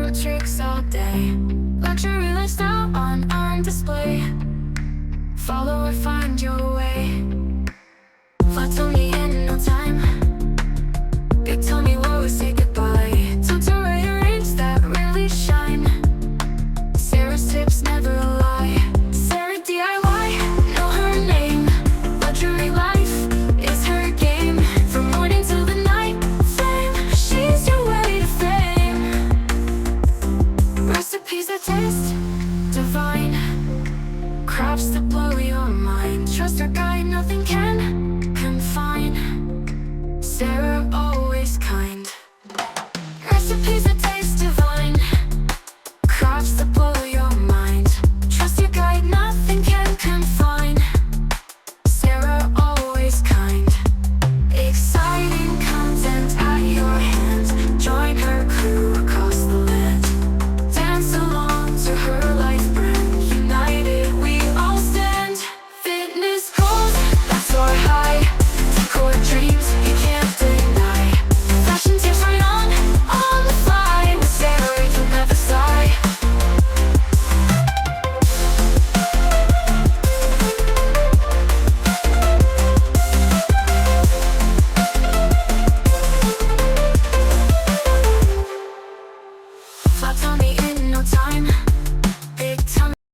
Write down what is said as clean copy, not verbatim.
no tricks all day. Luxury lifestyle on display. Follow or find your way. Flat tummy in no time. Big tummy low, say goodbye. Tutorial earrings that really shine. Sarah's tips never a lie. Sarah DIY, know her name. Luxury life is her game. From morning till the night flame, she's your way to fame. Recipes that taste divine. Crafts that blow your mind. Trust her guide, nothing can confine. Sarah